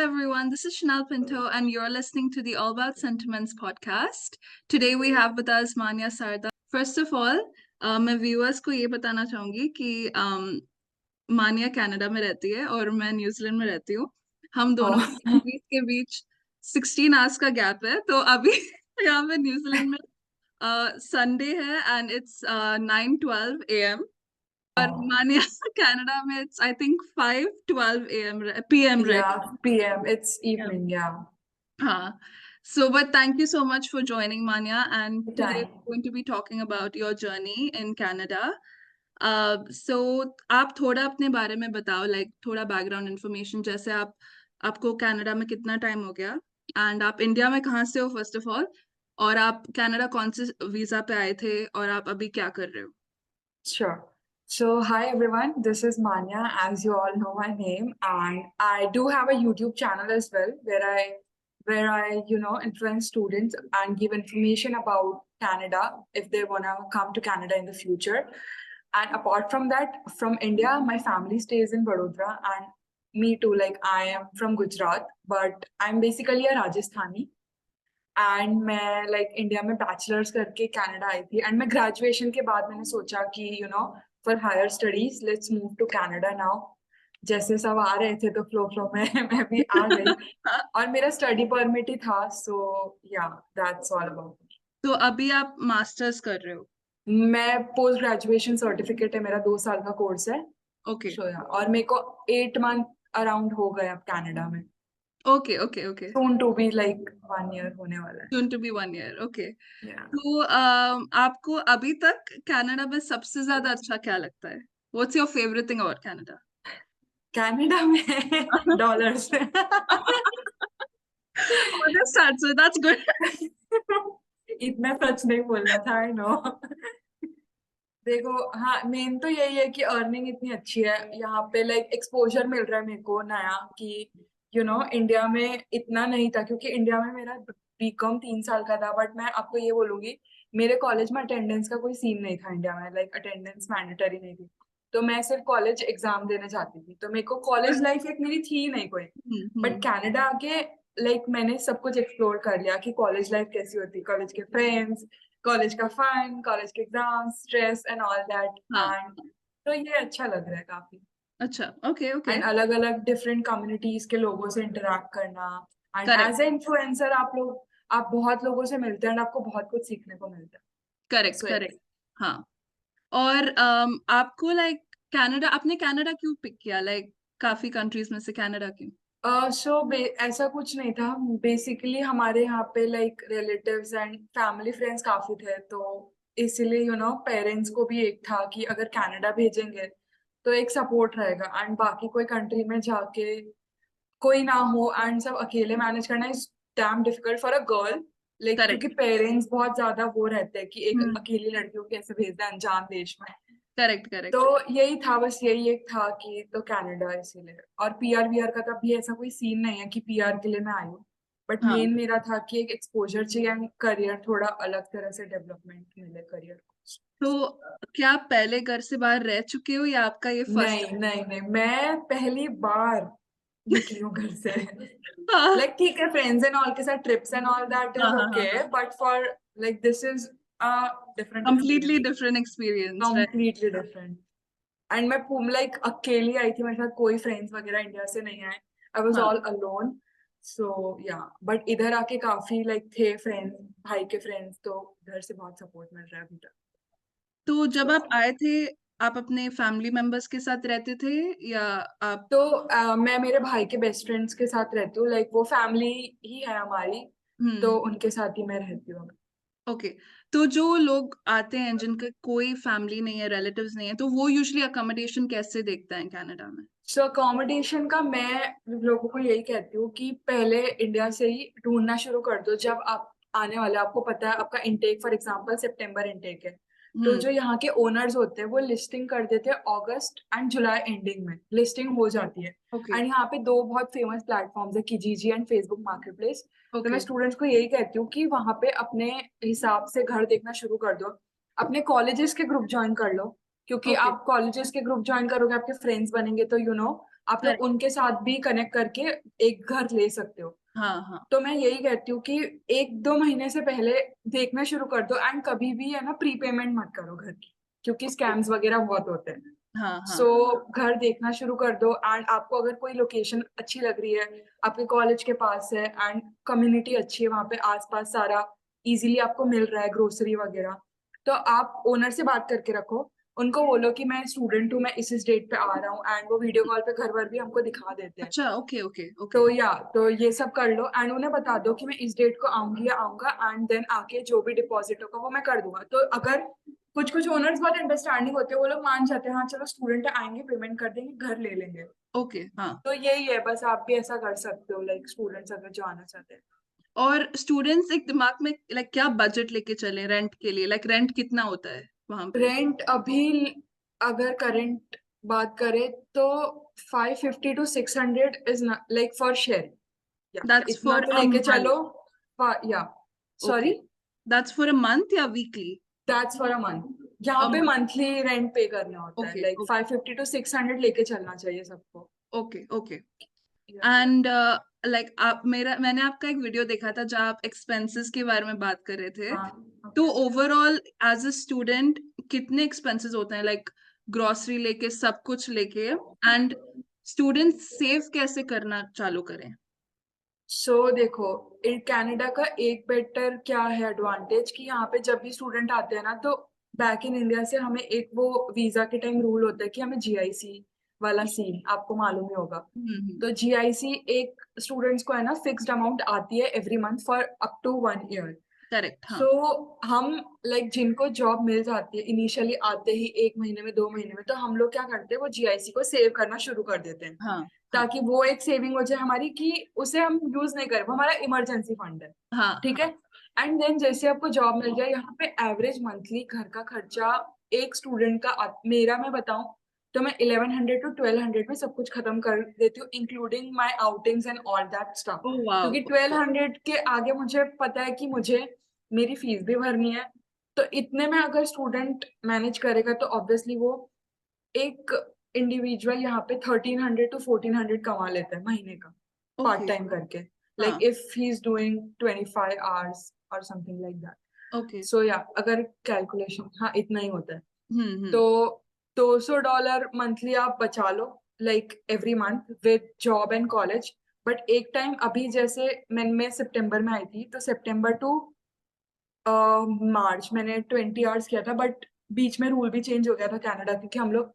Everyone, this is Chanel Pinto, and you're listening to the All About Sentiments podcast. Today we have with us Manya Sarda. First of all, मैं viewers को ये बताना चाहूंगी कि मानिया Canada में रहती है और मैं न्यूजीलैंड में रहती हूँ। हम दोनों Oh, के बीच 16 आवर्स का गैप है, तो अभी यहाँ पे न्यूजीलैंड में संडे है एंड इट्स 9:12 a.m. और मानिया कनाडा में it's I think 5:12 a.m. p.m. right? yeah, PM. It's evening, yeah. Huh. So, but thank you so much for joining, Manya. And today Time. we're going to be talking about your journey in Canada. So, आप थोड़ा अपने बारे में बताओ, like थोड़ा background information, जैसे आपको Canada में कितना टाइम हो गया, and आप इंडिया में कहाँ से हो first of all, और आप कनाडा कौन से वीजा पे आए थे, और आप अभी क्या कर रहे हो? Sure. So, hi everyone. This is Manya, as you all know my name, and I do have a YouTube channel as well where I influence students and give information about Canada if they wanna come to Canada in the future. And apart from that, from India, my family stays in Vadodara, and me too. Like I am from Gujarat, but I'm basically a Rajasthani. And मैं like India में bachelors करके Canada आई थी and मैं graduation के बाद मैंने सोचा कि for higher studies let's move to Canada now. जैसे सब आ रहे थे तो फ्लो फ्लो में मैं भी आ गई और मेरा स्टडी परमिट ही था, सो या दैट्स ऑल अबाउट। तो अभी आप मास्टर्स कर रहे हो? मैं पोस्ट ग्रेजुएशन सर्टिफिकेट है, मेरा 2 साल का कोर्स है। ओके सो या और मेरे को 8 मंथ अराउंड हो गए अब कनाडा में। Okay okay okay soon to be like 1 year होने वाला है। soon to be 1 year. Okay. या तो आपको अभी तक कनाडा में सबसे ज्यादा अच्छा क्या लगता है? What's your favorite thing about Canada? Canada में dollars Oh, that's sad. So that's good. इतना सच नहीं बोलना था, आई नो। देखो, हाँ, मेन तो यही है कि अर्निंग इतनी अच्छी है यहाँ पे, लाइक एक्सपोजर मिल रहा है मेरे को नया कि इंडिया में इतना नहीं था, क्योंकि इंडिया में मेरा बीकॉम 3 साल का था। बट मैं आपको ये बोलूंगी, मेरे कॉलेज में अटेंडेंस का कोई सीन नहीं था इंडिया में, लाइक अटेंडेंस मैंडेटरी नहीं थी। तो मैं सिर्फ कॉलेज एग्जाम देने जाती थी, तो मेरे को कॉलेज लाइफ एक मेरी थी नहीं कोई। But hmm. कनाडा आके लाइक मैंने सब कुछ एक्सप्लोर कर लिया कि कॉलेज लाइफ कैसी होती, कॉलेज के फ्रेंड्स, कॉलेज का फन, कॉलेज के exam, stress and all that. हाँ। एंड तो ये अच्छा लग रहा है काफी। अच्छा। Okay okay. एंड अलग अलग डिफरेंट कम्युनिटीज के लोगों से इंटरेक्ट करना, and correct as a influencer आप बहुत लोगों से मिलते हैं एंड आपको बहुत कुछ सीखने को मिलता है। Correct so correct. हाँ। और आपको लाइक कनाडा, आपने कनाडा क्यों पिक किया? लाइक काफी कंट्रीज में से कनाडा क्यों? ऐसा कुछ नहीं था। बेसिकली हमारे यहाँ पे like relatives and family friends काफी थे, तो इसीलिए पेरेंट्स को भी एक था कि अगर कनाडा भेजेंगे तो एक सपोर्ट रहेगा, एंड बाकी कोई कंट्री में जाके कोई ना हो एंड सब अकेले मैनेज करना is damn difficult for a girl. Like क्योंकि करेक्ट। पेरेंट्स बहुत ज्यादा वो रहते हैं कि एक हम्म। अकेली लड़की को कैसे भेज दें अनजान देश में। करेक्ट तो करेक्ट। यही था, बस यही एक था कि तो कनाडा इसीलिए। और पीआर वीआर का तब भी ऐसा कोई सीन नहीं है कि पीआर के लिए मैं आई हूँ, बट हाँ। मेन मेरा था कि एक एक्सपोजर चाहिए एंड करियर थोड़ा अलग तरह से डेवलपमेंट मिले करियर को। तो क्या आप पहले घर से बाहर रह चुके हो या आपका ये फर्स्ट? नहीं नहीं नहीं, मैं पहली बार निकली हूँ घर से। हाँ लाइक ठीक है, फ्रेंड्स एंड ऑल के साथ ट्रिप्स एंड ऑल दैट हाँ इज हाँ हाँ ओके, हाँ। But for like this is a different completely experience, different experience, right? Completely different. And मैं लाइक अकेली आई थी, मेरे साथ कोई फ्रेंड्स वगैरह इंडिया से नहीं आए, आई वॉज हाँ। All alone. So yeah but इधर आके काफी लाइक थे फ्रेंड्स, भाई के फ्रेंड्स, तो इधर से बहुत सपोर्ट मिल रहा है अभी तक। तो जब आप So, आए थे, आप अपने फैमिली मेंबर्स के साथ रहते थे या आप? तो मैं मेरे भाई के बेस्ट फ्रेंड्स के साथ रहती हूँ, लाइक वो फैमिली ही है हमारी, तो हम्म। उनके साथ ही मैं रहती हूँ। ओके। तो जो लोग आते हैं जिनका कोई फैमिली नहीं है, रिलेटिव्स नहीं है, तो वो यूजुअली अकोमोडेशन कैसे देखते हैं कनाडा में? सो अकोमोडेशन का मैं लोगों को यही कहती हूँ कि पहले इंडिया से ही ढूंढना शुरू कर दो। जब आप आने वाले, आपको पता है आपका intake for example September intake है, तो हम्म। जो यहाँ के ओनर्स होते हैं वो लिस्टिंग कर देते हैं अगस्त एंड जुलाई एंडिंग में लिस्टिंग हो जाती है। ओके एंड यहाँ पे दो बहुत फेमस प्लेटफॉर्म्स है, किजीजी एंड फेसबुक मार्केट प्लेस। तो मैं ओके स्टूडेंट्स को यही कहती हूँ कि वहाँ पे अपने हिसाब से घर देखना शुरू कर दो, अपने कॉलेजेस के ग्रुप ज्वाइन कर लो, क्योंकि ओके। आप कॉलेजेस के ग्रुप ज्वाइन करोगे आपके फ्रेंड्स बनेंगे, तो आप लोग करेक्ट। उनके साथ भी कनेक्ट करके एक घर ले सकते हो। हाँ हाँ तो मैं यही कहती हूँ कि 1-2 महीने से पहले देखना शुरू कर दो, एंड कभी भी है ना प्री पेमेंट मत करो घर की, क्योंकि ओके। स्कैम्स वगैरह बहुत होते हैं। हाँ हाँ सो घर देखना शुरू कर दो, एंड आपको अगर कोई लोकेशन अच्छी लग रही है, आपके कॉलेज के पास है एंड कम्युनिटी अच्छी है, वहां पे आसपास सारा इजीली आपको मिल रहा है, ग्रोसरी वगैरह, तो आप ओनर से बात करके रखो। उनको बोलो कि मैं स्टूडेंट हूँ, मैं इस डेट पे आ रहा हूँ, एंड वो वीडियो कॉल पे घर वर भी हमको दिखा देते हैं। अच्छा ओके ओके ओके। तो ये सब कर लो, एंड उन्हें बता दो कि मैं इस डेट को आऊंगी या आऊंगा, एंड देन आके जो भी डिपॉजिट होगा वो मैं कर दूंगा। तो अगर कुछ कुछ ओनर्स बहुत अंडरस्टैंडिंग होते हैं, वो लोग मान जाते हैं, हाँ चलो स्टूडेंट आएंगे, पेमेंट कर देंगे, घर ले लेंगे। ओके हाँ। तो यही है, बस आप भी ऐसा कर सकते हो, लाइक स्टूडेंट्स अगर जो आना चाहते हैं। और स्टूडेंट्स एक दिमाग में लाइक क्या बजट लेके चले रेंट के लिए, लाइक रेंट कितना होता है वहां पे? रेंट अभी अगर करंट बात करें तो 550 to 600 is like for share, yeah that's इतना फॉर तो अ लेके मंथ? चलो। Yeah okay, sorry, that's for a month या weekly? That's for a month. यहाँ अ पे मंथ। मंथली रेंट पे करना होता है, ओके लाइक 550 to 600 लेके चलना चाहिए सबको। Okay okay. या एंड लाइक आप मैंने आपका एक वीडियो देखा था जहाँ आप एक्सपेंसेस के बारे में बात कर रहे थे। हाँ तो okay. Overall as a student कितने एक्सपेंसेस होते हैं, लाइक ग्रोसरी लेके सब कुछ लेके? एंड स्टूडेंट सेव कैसे करना चालू करें? सो देखो, कनाडा का एक बेटर क्या है एडवांटेज, कि यहाँ पे जब भी स्टूडेंट आते हैं ना, तो बैक इन इंडिया से हमें एक वो वीजा के टाइम रूल होता है कि हमें जीआईसी वाला सीन आपको मालूम ही होगा। हम्म। तो जीआईसी एक स्टूडेंट्स को है ना फिक्स्ड अमाउंट आती है every month for up to 1 year. Correct हाँ। सो हम लाइक जिनको जॉब मिल जाती है इनिशियली आते ही 1 महीने में 2 महीने में, तो हम लोग क्या करते हैं, वो जीआईसी को सेव करना शुरू कर देते हैं, हाँ हाँ ताकि वो एक सेविंग हो जाए हमारी, कि उसे हम यूज नहीं करें, वो हमारा इमरजेंसी फंड है। हाँ ठीक है। हाँ। एंड देन जैसे आपको जॉब मिल जाए, यहाँ पे एवरेज मंथली घर का खर्चा एक स्टूडेंट का मेरा मैं बताऊं तो मैं 1100 to 1200 में सब कुछ खत्म कर देती हूँ, including my outings and all that stuff. Oh wow. क्योंकि 1200 के आगे मुझे पता है कि मुझे मेरी फीस भी भरनी है। तो इतने में अगर स्टूडेंट मैनेज करेगा, तो ऑब्वियसली वो एक इंडिविजुअल यहाँ पे 1300 to 1400 कमा लेता है महीने का, पार्ट ओके टाइम करके, लाइक हाँ। If he is doing 25 hours और समथिंग लाइक दैट। ओके। सो या अगर कैलकुलेशन, हाँ इतना ही होता है। हम्म। तो $200 मंथली आप बचा लो, like every month with job and college. But एक टाइम अभी जैसे मैं सितंबर में आई थी, तो सितंबर टू मार्च मैंने 20 hours किया था, बट बीच में रूल भी चेंज हो गया था कनाडा, क्योंकि हम लोग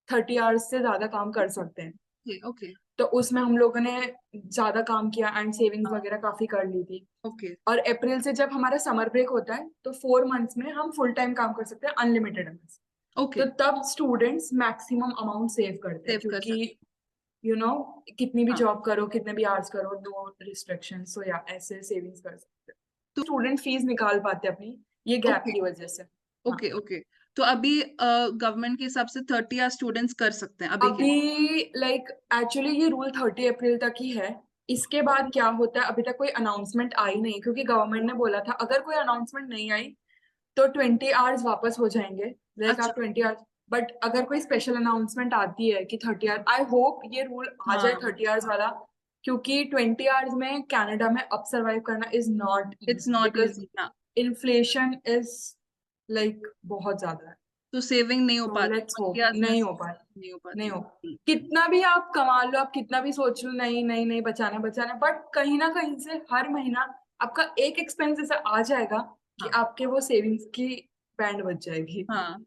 30 hours से ज्यादा काम कर सकते हैं। Okay okay. तो उसमें हम लोगों ने ज्यादा काम किया एंड सेविंग्स हाँ वगैरह काफी कर ली थी। ओके और अप्रैल से जब हमारा समर ब्रेक होता है, तो 4 मंथ्स में हम फुल टाइम काम कर सकते हैं, अनलिमिटेड अवर्स। ओके। तो तब स्टूडेंट्स मैक्सिमम अमाउंट सेव करते हैं, सेव कर क्योंकि सकते। यू नो कितनी भी हाँ जॉब करो, कितने भी आवर्स करो, नो रिस्ट्रिक्शन। सो या ऐसे सेविंग्स कर सकते हैं, तो स्टूडेंट फीस निकाल पाते हैं अपनी ये गैप ओके की वजह से। हाँ। Okay okay. तो अभी गवर्नमेंट के हिसाब से 30 या स्टूडेंट्स कर सकते हैं अभी के अभी लाइक एक्चुअली ये रूल 30 अप्रैल तक ही है। इसके बाद लिए? क्या होता है, अभी तक कोई अनाउंसमेंट आई नहीं, क्योंकि गवर्नमेंट ने बोला था अगर कोई अनाउंसमेंट नहीं आई तो 20 hours वापस हो जाएंगे, लाइक अच्छा। आप 20 hours। बट अगर कोई स्पेशल अनाउंसमेंट आती है कि 30 hours, आई होप ये रूल आ जाए हाँ 30 hours वाला, क्योंकि 20 hours में कनाडा में अब सर्वाइव करना is not it's easy, not because easy ना। इन्फ्लेशन इज लाइक बहुत ज्यादा है। तो सेविंग नहीं हो तो पाती लेट्स होप 30 में नहीं से, हो पाए, नहीं हो नहीं पाती। हो। कितना भी आप कमा लो, आप कितना भी सोच लो नहीं नहीं नहीं बचाना बचाना, बट कहीं ना कहीं से हर महीना आपका एक एक्सपेंस ऐसा आ जाएगा कि हाँ आपके वो सेविंग्स की बैंड बच जाएगी। हाँ।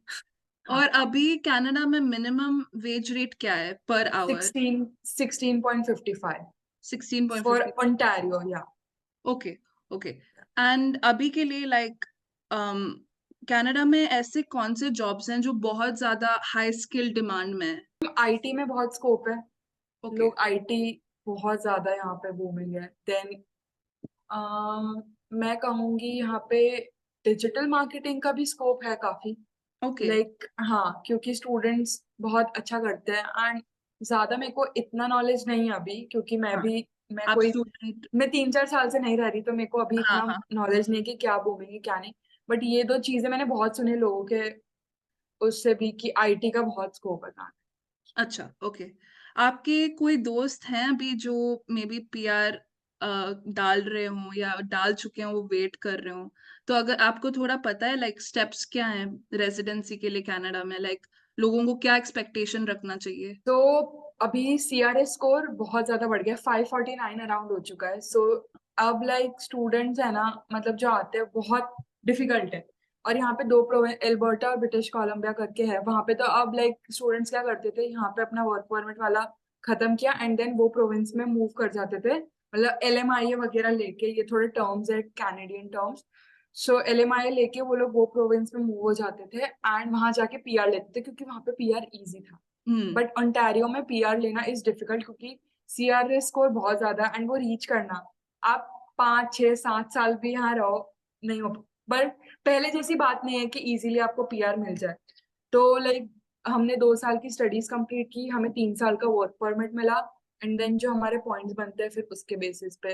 हाँ। और अभी कनाडा में मिनिमम वेज रेट क्या है पर आवर? 16.55 फॉर 16.50। ओंटारियो, या ओके ओके। एंड अभी के लिए लाइक कनाडा में ऐसे कौन से जॉब्स हैं जो बहुत ज्यादा हाई स्किल डिमांड में है? आईटी में बहुत स्कोप है। ओके। लोग आईटी बहुत ज्यादा यहाँ पे बूमिंग है। देन मैं कहूंगी यहाँ पे डिजिटल मार्केटिंग का भी स्कोप है काफी, ओके। लाइक हाँ, क्योंकि स्टूडेंट्स बहुत अच्छा करते हैं। एंड ज्यादा मेरे को इतना नॉलेज नहीं है अभी, क्योंकि हाँ मैं आप कोई स्टूडेंट। मैं 3-4 साल से नहीं रह रही, तो मेरे को अभी हाँ इतना हाँ। नॉलेज नहीं है कि क्या बोलेंगे क्या नहीं। बट ये दो चीजें मैंने बहुत सुने लोगों के उससे भी, कि आईटी का बहुत स्कोप है। अच्छा ओके। आपके कोई दोस्त हैं अभी जो मे बी पीआर डाल रहे हों या डाल चुके हों, वो वेट कर रहे हों, तो अगर आपको थोड़ा पता है लाइक स्टेप्स क्या हैं रेजिडेंसी के लिए कनाडा में, लाइक लोगों को क्या एक्सपेक्टेशन रखना चाहिए? तो अभी सीआरएस स्कोर बहुत ज्यादा बढ़ गया, 549 अराउंड हो चुका है। सो अब लाइक स्टूडेंट्स है ना, मतलब जो आते हैं बहुत डिफिकल्ट है। और यहाँ पे दो प्रोविंस, एल्बर्टा और ब्रिटिश कोलंबिया करके है, वहां पे तो अब लाइक स्टूडेंट्स क्या करते थे, यहाँ पे अपना वर्क परमिट वाला खत्म किया एंड देन वो प्रोविंस में मूव कर जाते थे, मतलब एलएमआईए वगैरह लेके, ये थोड़े टर्म्स है कैनेडियन टर्म्स। सो एलएमआईए लेके वो लोग वो प्रोविंस में मूव हो जाते थे एंड वहां जाके पीआर लेते थे, क्योंकि वहां पे पीआर इजी था। हम्म। बट ओंटारियो में पीआर लेना इज डिफिकल्ट, क्योंकि सीआरएस स्कोर बहुत ज्यादा है एंड वो रीच करना, आप 5 6 7 साल भी यहाँ रहो, नहीं हो। बट पहले जैसी बात नहीं है कि इजीली आपको पीआर मिल जाए। तो लाइक हमने 2 साल की स्टडीज कंप्लीट की, हमें 3 साल का वर्क परमिट मिला एंड देन जो हमारे पॉइंट्स बनते हैं फिर उसके बेसिस पे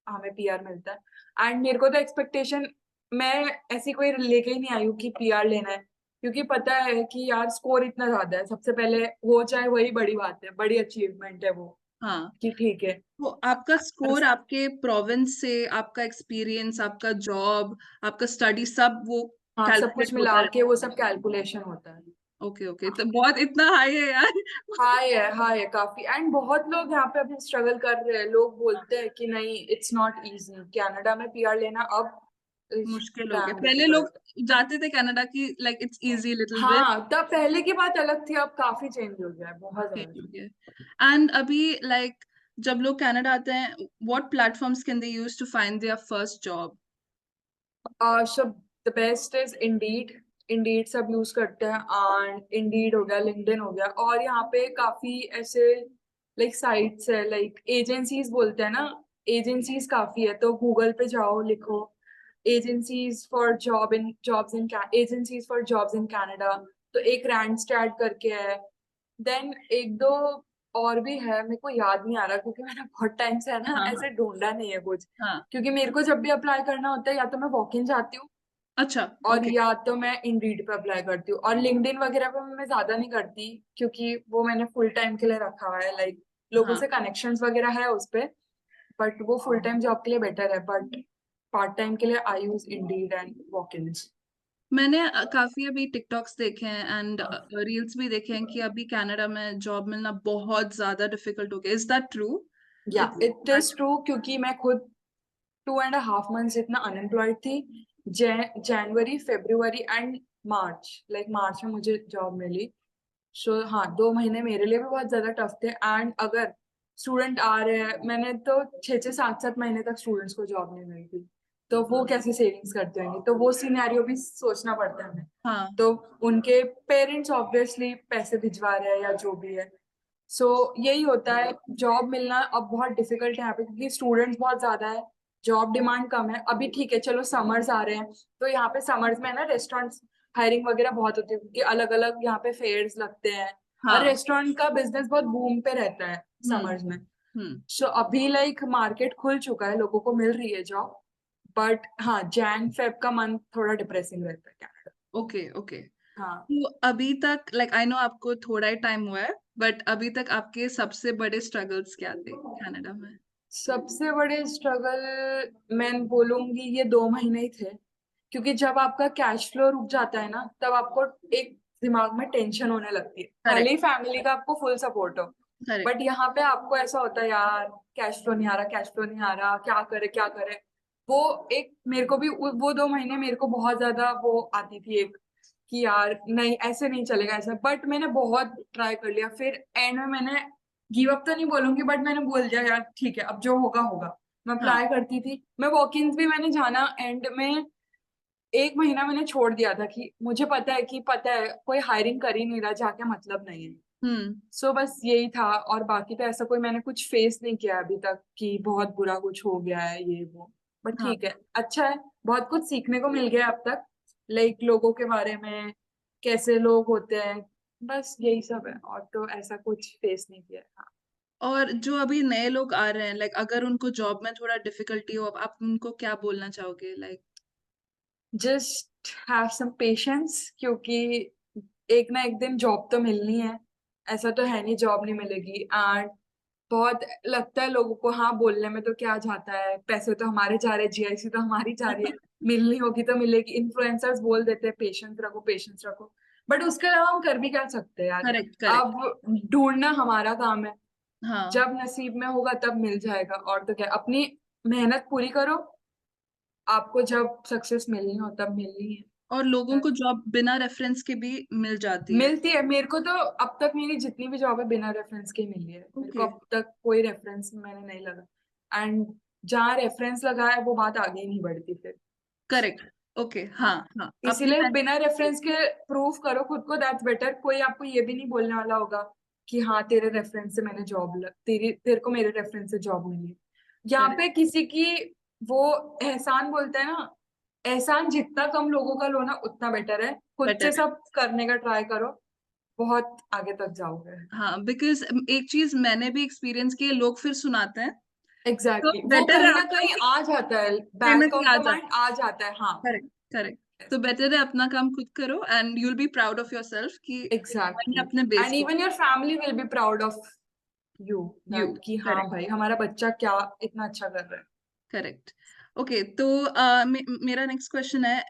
हमें पीआर मिलता है। एंड मेरे को तो एक्सपेक्टेशन, मैं ऐसी कोई लेके ही नहीं आई हूँ कि पीआर लेना है, क्योंकि पता है कि यार स्कोर इतना ज्यादा है, सबसे पहले हो जाए वही बड़ी बात है, बड़ी अचीवमेंट है वो, हाँ, कि ठीक है। तो आपका स्कोर बस आपके प्रोविंस से, आपका एक्सपीरियंस, आपका जॉब, आपका स्टडी, सब वो हाँ, सब कुछ कैलकुलेट होता मिला है? के वो सब कैलकुलेशन होता है। ओके ओके, हाँ, तो बहुत इतना हाई है यार। हाई है काफी। एंड बहुत लोग यहाँ पे अभी स्ट्रगल कर रहे हैं, लोग बोलते हैं कि नहीं इट्स नॉट इजी कनाडा में पीआर लेना, अब इज मुश्किल हो गया, डैम पहले लोग डिफिकल्ट। जाते थे कनाडा की like it's easy little bit. हाँ, तब पहले की बात अलग थी, अब काफी चेंज हो गया है, बहुत चेंज ज्यादा। हो गया। एंड अभी लाइक जब लोग कनाडा आते हैं, what platforms can they use to find their first job? So the best is Indeed. Indeed सब यूज करते हैं, एंड इंडीड हो गया, लिंक्डइन हो गया, और यहाँ पे काफी ऐसे लाइक साइट्स है, लाइक एजेंसीज बोलते हैं ना, एजेंसीज काफी है, तो गूगल पे जाओ, लिखो agencies for jobs in Canada, तो एक रैंडस्टैट करके है। देन एक दो और भी है, मेरे को याद नहीं आ रहा, क्योंकि मैंने बहुत टाइम से है ना हाँ हाँ ऐसे ढूंढा नहीं है कुछ। हाँ। क्योंकि मेरे को जब भी अप्लाई करना होता है, या तो मैं वॉक इन जाती हूँ, अच्छा। और ओके। या तो मैं इंडीड पे अप्लाई करती हूँ, और लिंक्डइन वगैरह पे मैं ज्यादा नहीं करती, क्योंकि वो मैंने फुल टाइम के लिए रखा हुआ है, लाइक लोगों हाँ, से कनेक्शंस वगैरह है उस पे। बट वो फुल टाइम जॉब के लिए बेटर है, बट पार्ट टाइम के लिए I use Indeed and walk in. मैंने काफी अभी टिकटॉक्स देखे हैं एंड रील्स भी देखे हैं कि अभी कनाडा में जॉब मिलना बहुत ज्यादा डिफिकल्ट हो गया। Is that true? Yeah it's it is true, क्योंकि मैं खुद 2.5 months इतना अनएम्प्लॉयड थी। January, February and March, like March में मुझे जॉब मिली। सो हाँ, 2 महीने मेरे लिए भी बहुत ज्यादा टफ थे। एंड अगर स्टूडेंट आ रहे हैं, मैंने तो 6 6 7 7 महीने तक स्टूडेंट्स को जॉब नहीं मिली थी, तो वो कैसे सेविंग्स करते होंगे, तो वो सिनेरियो भी सोचना पड़ता है हमें। हाँ। तो उनके पेरेंट्स ऑब्वियसली पैसे भिजवा रहे हैं या जो भी है। सो यही होता है, जॉब मिलना अब बहुत डिफिकल्ट है यहाँ पे, क्योंकि स्टूडेंट्स बहुत ज्यादा है, जॉब डिमांड कम है। अभी ठीक है, चलो समर्स आ रहे हैं, तो यहाँ पे समर्स में ना रेस्टोरेंट्स हायरिंग वगैरह बहुत होती है, क्योंकि अलग अलग यहाँ पे फेयर्स लगते हैं, और हाँ। रेस्टोरेंट का बिजनेस बहुत बूम पे रहता है हम्म। समर्स में। हम्म। सो अभी लाइक मार्केट खुल चुका है, लोगों को मिल रही है जॉब। बट हाँ, जैन फेब का मंथ थोड़ा डिप्रेसिंग रहता है कनाडा। Okay okay. हाँ, तो अभी तक लाइक आई नो आपको थोड़ा ही टाइम हुआ है, बट अभी तक आपके सबसे बड़े स्ट्रगल्स क्या थे कनाडा में? सबसे बड़े स्ट्रगल मैं बोलूंगी ये 2 महीने ही थे, क्योंकि जब आपका कैश फ्लो रुक जाता है ना, तब आपको एक दिमाग में टेंशन होने लगती है, भले करेक्ट। ही फैमिली का आपको फुल सपोर्ट हो। करेक्ट। बट यहाँ पे आपको ऐसा होता है, यार कैश फ्लो नहीं आ रहा, कैश फ्लो नहीं आ रहा, क्या करे क्या करे। वो एक मेरे को भी वो 2 महीने मेरे को बहुत ज्यादा वो आती थी एक, कि यार नहीं ऐसे नहीं चलेगा ऐसा। बट मैंने बहुत ट्राई कर लिया, फिर एंड में मैंने गिव अप तो नहीं बोलूंगी, बट मैंने बोल दिया यार ठीक है, अब जो होगा होगा। मैं हाँ अप्लाई करती थी, मैं वॉक इन भी मैंने जाना, एंड में 1 महीना मैंने छोड़ दिया था, कि मुझे पता है कोई हायरिंग कर ही नहीं रहा, जाके मतलब नहीं है। हम्म। सो बस यही था, और बाकी तो ऐसा कोई मैंने कुछ फेस नहीं किया अभी तक कि बहुत बुरा कुछ हो गया है ये वो। बट हाँ। ठीक है, अच्छा है, बहुत कुछ सीखने को मिल गया अब तक, लाइक लोगों के बारे में, कैसे लोग होते हैं, बस यही सब है, और तो ऐसा कुछ फेस नहीं किया है। हाँ, और जो अभी नए लोग आ रहे हैं, लाइक अगर उनको जॉब में थोड़ा डिफिकल्टी हो, आप उनको क्या बोलना चाहोगे like? Just have some patience, क्योंकि एक ना एक दिन जॉब तो मिलनी है। ऐसा तो है नहीं जॉब नहीं मिलेगी। एंड बहुत लगता है लोगों को, हाँ बोलने में तो क्या जाता है, पैसे तो हमारे जा रहे हैं, जीआईसी तो हमारी जा रही है, मिलनी होगी तो मिलेगी। इन्फ्लुएंसर्स बोल देते हैं पेशेंस रखो, बट उसके अलावा हम कर भी क्या सकते हैं यार। Correct correct. अब ढूंढना हमारा काम है, हाँ। जब नसीब में होगा तब मिल जाएगा। और तो क्या, अपनी मेहनत पूरी करो, आपको जब सक्सेस मिलनी हो तब मिलनी है। और लोगों को जॉब बिना रेफरेंस के भी मिल जाती है। मिलती है मेरे को तो, अब तक मेरी जितनी भी जॉब है बिना रेफरेंस के ही मिली है मेरे को, ओके। अब तक कोई रेफरेंस मैंने नहीं लगा। एंड जहाँ रेफरेंस लगा है वो बात आगे ही नहीं बढ़ती फिर। करेक्ट। ओके। हाँ हाँ, इसीलिए अपने। बिना रेफरेंस के प्रूफ करो खुद को, दैट्स बेटर। कोई आपको ये भी नहीं बोलने वाला होगा कि हाँ तेरे रेफरेंस से मैंने तेरे को मेरे रेफरेंस से जॉब मिली है। यहाँ करेक्ट पे किसी की वो एहसान बोलते हैं ना, एहसान जितना कम लोगों का लो ना उतना बेटर है। खुद से बेटर है। सब करने का ट्राई करो, बहुत आगे तक जाओगे। हाँ, बिकॉज एक चीज मैंने भी एक्सपीरियंस की है, लोग फिर सुनाते हैं। तो एग्जैक्टली वो बेटर है कहीं ना आपका कहीं कि आ जाता है, पेमेंट बैक ही ऑफ आ द जाता माइंड आ जाता है, हाँ। है। Correct correct. तो बेटर है अपना काम खुद करो and you will be proud of yourself कि मैंने एग्जैक्टली। अपने बेस एंड पे। Even your family will be proud of you, you. That कि हाँ करेक्ट भाई हमारा बच्चा क्या इतना अच्छा कर रहा है। करेक्ट। ओके, तो मेरा नेक्स्ट क्वेश्चन है,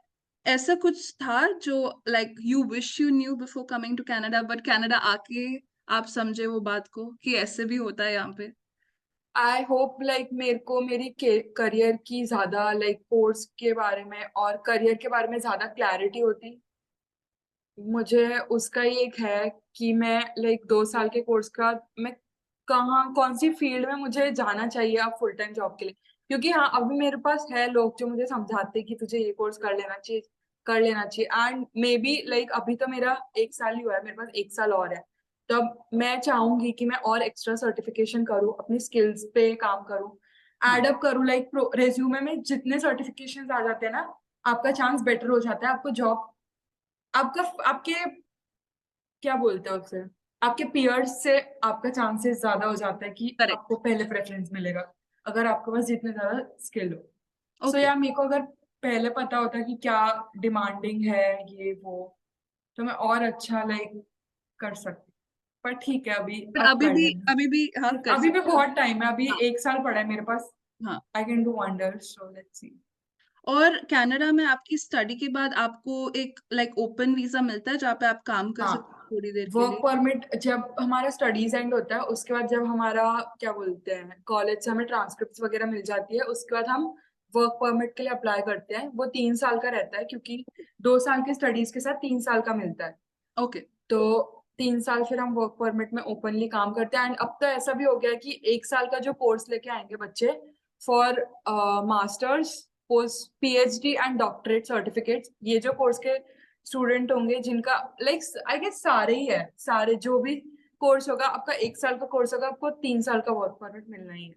ऐसा कुछ था जो like you wish you knew before coming to Canada, but Canada आके आप समझे वो बात को कि ऐसे भी होता है यहाँ पे? आई होप लाइक मेरे को मेरी करियर की ज्यादा लाइक कोर्स के बारे में और करियर के बारे में ज्यादा क्लैरिटी होती। मुझे उसका ही एक है कि मैं लाइक 2 साल के कोर्स का मैं कहाँ कौन सी फील्ड में मुझे जाना चाहिए अब फुल टाइम जॉब के लिए। क्योंकि हाँ अभी मेरे पास है लोग जो मुझे समझाते हैं कि तुझे ये कोर्स कर लेना चाहिए। एंड मे बी लाइक अभी तो मेरा 1 साल ही हुआ है, मेरे पास 1 साल और है। तब मैं चाहूंगी कि मैं और एक्स्ट्रा सर्टिफिकेशन करूँ, अपनी स्किल्स पे काम करूँ, हाँ। एडअप करूँ। लाइक रेज्यूमे में जितने सर्टिफिकेशन आ जाते हैं ना, आपका चांस बेटर हो जाता है, आपको जॉब आपका आपके क्या बोलते हैं उसे, आपके पियर्स से आपका चांसेस ज्यादा हो जाता है कि करेक्ट। आपको पहले प्रेफरेंस मिलेगा अगर आपके पास जितने ज्यादा स्किल हो। So okay. यार मेरे को अगर पहले पता होता कि क्या डिमांडिंग है ये वो, तो मैं और अच्छा लाइक कर सकती। पर ठीक है, अभी पर अब कर लेना। अभी भी हाँ कर अभी भी सकते हो। बहुत टाइम है, अभी हाँ 1 साल पड़ा है मेरे पास। हाँ। I can do wonders, so let's see. और कनाडा में आपकी स्टडी के बाद आपको एक लाइक ओपन वीजा मिलता है जहाँ पे आप काम कर हाँ, सकते हो थोड़ी देर के वर्क लिए? परमिट जब हमारा स्टडीज एंड होता है उसके बाद, जब हमारा क्या बोलते हैं कॉलेज से हमें ट्रांसक्रिप्ट वगैरह मिल जाती है, उसके बाद हम वर्क परमिट के लिए अप्लाई करते हैं। वो 3 साल का रहता है, क्योंकि 2 साल के स्टडीज के साथ 3 साल का मिलता है। ओके। तो 3 साल फिर हम वर्क परमिट में ओपनली काम करते हैं। एंड अब तो ऐसा भी हो गया है कि 1 साल का जो कोर्स लेके आएंगे बच्चे for masters, post PhD and doctorate certificates, ये जो कोर्स के स्टूडेंट होंगे जिनका लाइक आई गेस सारे ही है, सारे जो भी कोर्स होगा आपका 1 साल का कोर्स होगा, आपको 3 साल का वर्क परमिट मिलना ही है।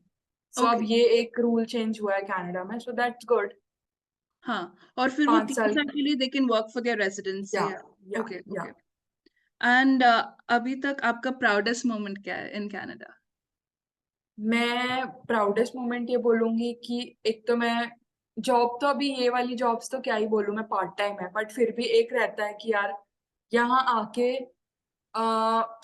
सो अब ओके। ये एक रूल चेंज हुआ है कनाडा में, सो दैट्स गुड। हाँ, और फिर वो 3 5 साल साल के लिए they can work for their या रेजिडेंसी। या ओके या ओके। एंड अभी तक आपका प्राउडेस्ट मोमेंट क्या है इन कनाडा? मैं प्राउडेस्ट मोमेंट ये बोलूंगी कि एक तो मैं जॉब, तो अभी ये वाली जॉब्स तो क्या ही बोलूं मैं, पार्ट टाइम है, बट फिर भी एक रहता है कि यार यहाँ आके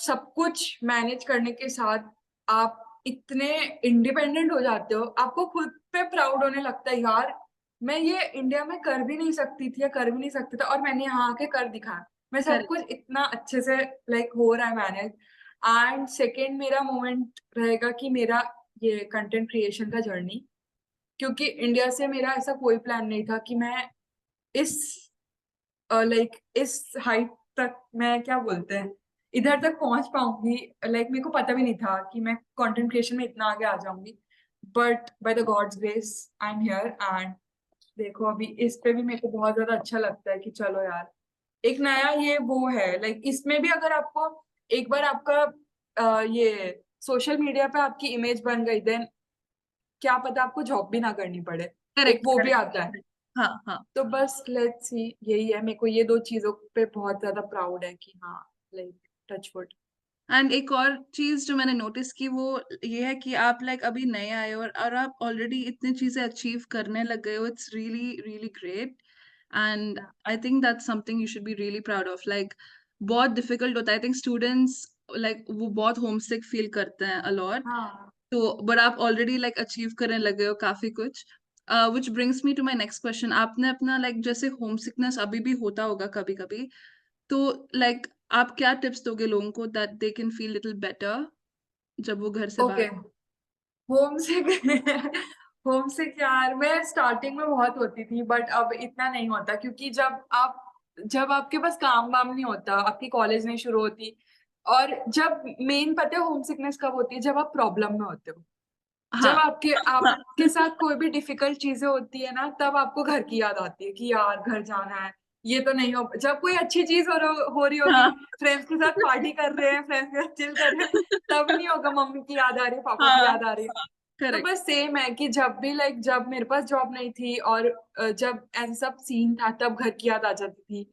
सब कुछ मैनेज करने के साथ आप इतने इंडिपेंडेंट हो जाते हो, आपको खुद पे प्राउड होने लगता है यार मैं ये इंडिया में कर भी नहीं सकती थी या कर भी नहीं सकती था, और मैंने यहाँ आके कर दिखाया। मैं सब करेक्ट। कुछ इतना अच्छे से लाइक हो रहा है मैनेज। एंड सेकेंड मेरा मोमेंट रहेगा कि मेरा ये कंटेंट क्रिएशन का जर्नी, क्योंकि इंडिया से मेरा ऐसा कोई प्लान नहीं था कि मैं इस लाइक इस हाइट तक, मैं क्या बोलते हैं, इधर तक पहुंच पाऊंगी। लाइक मेरे को पता भी नहीं था कि मैं कंटेंट क्रिएशन में इतना आगे आ जाऊंगी, but by the gods grace I am here. And देखो अभी इस पे भी मेरे को बहुत ज्यादा अच्छा लगता है कि चलो यार एक नया ये वो है। लाइक इसमें भी अगर आपको एक बार आपका ये सोशल मीडिया पे आपकी इमेज बन गई, देन क्या पता आपको जॉब भी ना करनी पड़े, एक करेक्ट वो भी आता है। करेक्ट। हाँ हाँ। तो बस लेट्स सी, यही है, मेरे को ये 2 चीजों पे बहुत ज्यादा प्राउड है कि हाँ लाइक टच वुड। एंड एक और चीज जो मैंने नोटिस की वो ये है कि आप लाइक अभी नए आए हो और आप ऑलरेडी इतनी चीजें अचीव करने लग गए हो। It's really really great and I think that's something you should be really proud of. Like बहुत डिफिकल्ट होता है, आई थिंक स्टूडेंट्स लाइक वो बहुत होमसिक फील करते हैं अलॉट। हाँ तो बट आप ऑलरेडी लाइक अचीव करने लगे हो काफी कुछ। Which brings me to my next question, आपने अपना लाइक जैसे होम सिकनेस अभी भी होता होगा कभी कभी, तो लाइक आप क्या टिप्स दोगे लोगों को that they can feel little better जब वो घर से ओके। बाहर। होम सिक होम सिक यार मैं स्टार्टिंग में बहुत होती थी, बट अब इतना नहीं होता, क्योंकि जब आपके पास काम वाम नहीं होता, आपकी कॉलेज नहीं शुरू होती, और जब मेन पता है होम सिकनेस कब होती है, जब आप प्रॉब्लम में होते हो, जब हाँ हाँ आपके साथ कोई भी डिफिकल्ट चीजें होती है ना, तब आपको घर की याद आती है कि यार घर जाना है। ये तो नहीं हो, जब कोई अच्छी चीज हो रही होगी, हाँ फ्रेंड्स के साथ पार्टी कर रहे हैं, फ्रेंड्स के साथ चिल कर रहे हैं, तब नहीं होगा मम्मी की याद आ रही है, पापा की हाँ याद आ रही है। तो करेक्ट बस सेम है कि जब भी जब मेरे पास जॉब नहीं थी, और जब ऐसा सब सीन था, तब घर की याद आ जाती थी।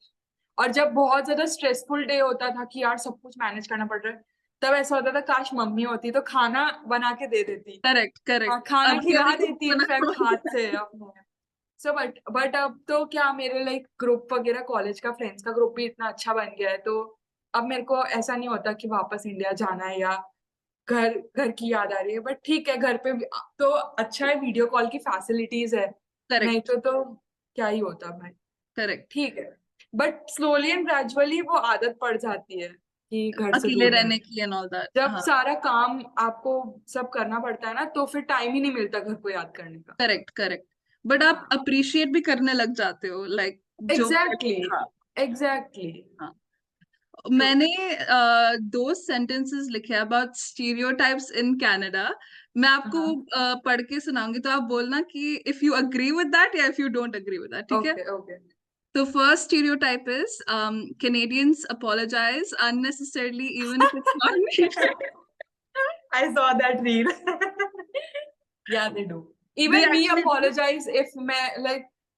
और जब बहुत ज्यादा स्ट्रेसफुल डे होता था कि यार सब कुछ मैनेज करना पड़ रहा है, तब ऐसा होता था काश मम्मी होती तो खाना बना के दे देती। Correct correct. हाँ, खाना अभी खिला अभी कुछ देती बना। इनफैक्ट हाथ से अपने। सो बट अब तो क्या, मेरे ग्रुप वगैरह, कॉलेज का फ्रेंड्स का ग्रुप भी इतना अच्छा बन गया है, तो अब मेरे को ऐसा नहीं होता कि वापस इंडिया जाना है, या घर घर की याद आ रही है। बट ठीक है, घर पे तो अच्छा है, वीडियो कॉल की फैसिलिटीज है, नहीं करेक्ट तो क्या ही होता भाई। करेक्ट। ठीक है, बट स्लोली एंड ग्रेजुअली वो आदत पड़ जाती है कि घर से अकेले दूर रहने रहने की। की एंड ऑल दैट, जब हाँ। सारा काम आपको सब करना पड़ता है ना, तो फिर टाइम ही नहीं मिलता घर को याद करने का। Correct correct. बट आप हाँ, अप्रिशिएट भी करने लग जाते हो लाइक जो। एग्जैक्टली हाँ एग्जैक्टली। हाँ। ट्रू। मैंने दो सेंटेंसेस लिखे अबाउट स्टीरियोटाइप्स इन कनाडा। मैं आपको हाँ, पढ़ के सुनाऊंगी, तो आप बोलना कि if you agree with that या if you don't agree with that, ठीक है? Okay okay. तो first stereotype is Canadians apologize unnecessarily even if it's not needed. I saw that reel. Yeah, they do. They Even me actually do. apologize if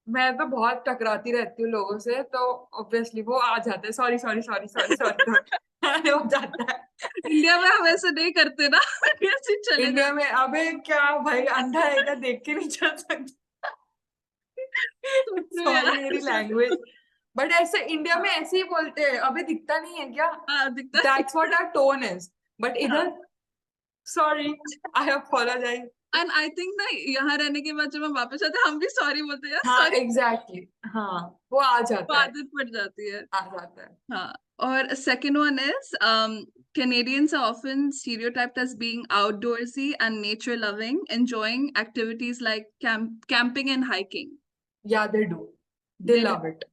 मैं तो बहुत टकराती रहती हूँ लोगों से, तो ऑब्वियसली वो आ जाता है, sorry sorry sorry sorry sorry हो जाता है। इंडिया में हम ऐसे नहीं करते ना। ऐसे चले इंडिया जाते। में अबे क्या भाई, अंधा है क्या, देख के नहीं चल सकता? सोचो सॉरी यार। मेरी लैंग्वेज, बट ऐसे इंडिया में ऐसे ही बोलते हैं, अबे दिखता नहीं है क्या? हाँ दिखता है। That's what our tone is. But हाँ। इधर sorry, I apologize. And I think ना यहाँ रहने के बाद जब हम वापस आते हैं हम भी सॉरी बोलते हैं यार, हाँ सॉरी। एग्जैक्टली, हाँ वो आ तो जाता है, आदत पड़ जाती है। आ जाता है। हाँ। और second one is Canadians are often stereotyped as being outdoorsy and nature loving, enjoying activities like camping and hiking. या they do, they They do. Love it.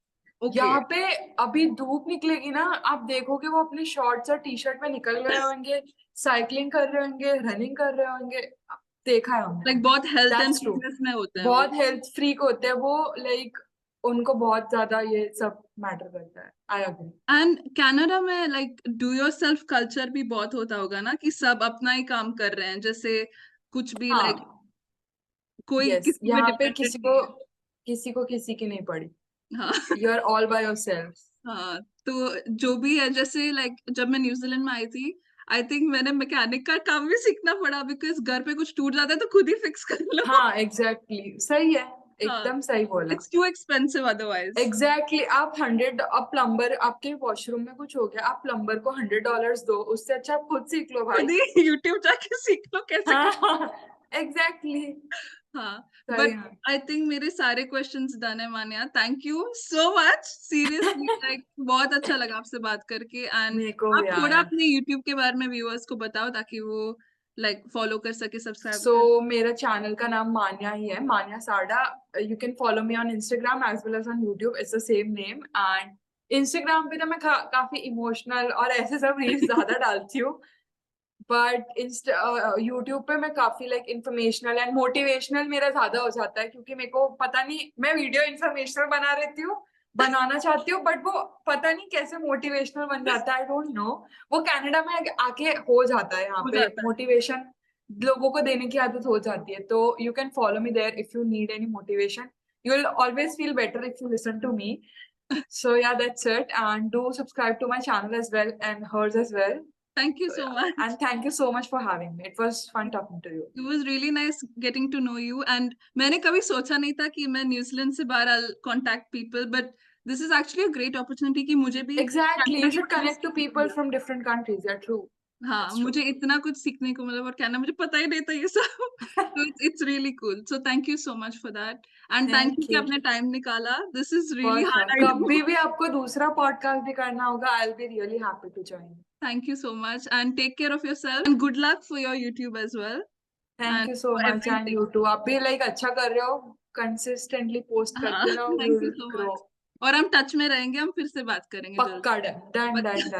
Okay. यहाँ पे अभी धूप निकलेगी ना, आप देखोगे वो अपनी शॉर्ट्स और टी शर्ट में निकल रहे होंगे, साइकिलिंग कर रहे होंगे, रनिंग कर रहे होंगे। देखा है हमने। Like बहुत health and that's true. fitness में होते हैं वो। बहुत हेल्थ फ्रीक होते हैं वो, उनको बहुत ज्यादा ये सब मैटर करता है। I agree. एंड कनाडा में like do your self culture भी बहुत होता होगा ना, कि सब अपना ही काम कर रहे हैं, जैसे कुछ भी लाइक हाँ, कोई यस, किसी पे यहाँ पे डिपेंडेंट नहीं है। किसी की नहीं पड़ी। हाँ। You are all by yourself. हाँ तो जो भी है, जैसे लाइक जब मैं न्यूजीलैंड में आई थी, आई थिंक मैंने मैकेनिक का काम भी सीखना पड़ा, बिकॉज घर पे कुछ टूट जाता है तो खुद ही फिक्स कर लो। हाँ एग्जैक्टली, सही है, हाँ। एकदम सही बोला। It's too expensive otherwise. Exactly आप 100, अब प्लम्बर आपके वॉशरूम में कुछ हो गया, आप प्लम्बर को $100 दो, उससे अच्छा आप खुद सीख लो भाई। खुद ही यूट्यूब जाके सीख लो कैसे कर। हाँ एग्जैक्टली। हाँ। सही बट है। आई थिंक मेरे सारे क्वेश्चंस डन है Manya, thank you so much seriously, like बहुत अच्छा लगा आपसे बात करके। एंड मेरे को आप भी थोड़ा यार। अपने यूट्यूब के बारे में व्यूअर्स को बताओ, ताकि वो लाइक फॉलो कर सके, सब्सक्राइब सो कर। मेरा चैनल का नाम मान्या ही है, Manya Sada. You can follow me on Instagram as well as on YouTube, it's the same name. And Instagram पे तो मैं काफी इमोशनल और ऐसे सब रील्स ज्यादा डालती हूँ, बट यूट्यूब पे मैं काफी इंफॉर्मेशनल एंड मोटिवेशनल मेरा ज्यादा हो जाता है, क्योंकि मेरे को पता नहीं, मैं वीडियो इंफॉर्मेशनल बना रहती हूँ, बनाना चाहती हूँ, बट वो पता नहीं कैसे मोटिवेशनल बन जाता है, आई डोंट नो। वो कनाडा में आके हो जाता है, यहाँ हो पे जाता है। मोटिवेशन लोगों को देने की आदत हो जाती है, तो you can follow me there if you need any motivation. You will always feel better if you listen to me. So yeah, that's it. And do subscribe to my channel as well and hers as well. Thank you So so yeah, much. and thank you so much for having me. It was fun talking to you. It was really nice getting to know you, and मैंने कभी सोचा नहीं था कि मैं New Zealand से बाहर I'll contact people, but this is actually a great opportunity कि मुझे भी Exactly. कनाडा You के should बारे में connect to सीखने को people मिला। from different countries. Yeah, true. हाँ, That's true. मुझे इतना कुछ सीखने को मिला और कनाडा मुझे पता ही नहीं था ये सब। तो it's really cool. So thank you so much for that and thank you Thank कि you. आपने टाइम निकाला। This is really For sure. Hard I कभी नो। भी आपको दूसरा पॉडकास्ट भी करना होगा, I'll be really happy to join. Thank you so much and take care of yourself and good luck for your YouTube as well Thank and you so for much and everything. you too. आप भी like अच्छा कर रहे हो, consistently post हाँ, करते रहो, thank you you'll so grow. Much और हम टच में रहेंगे, हम फिर से बात करेंगे जल्द। पक्का डन डन डन डन.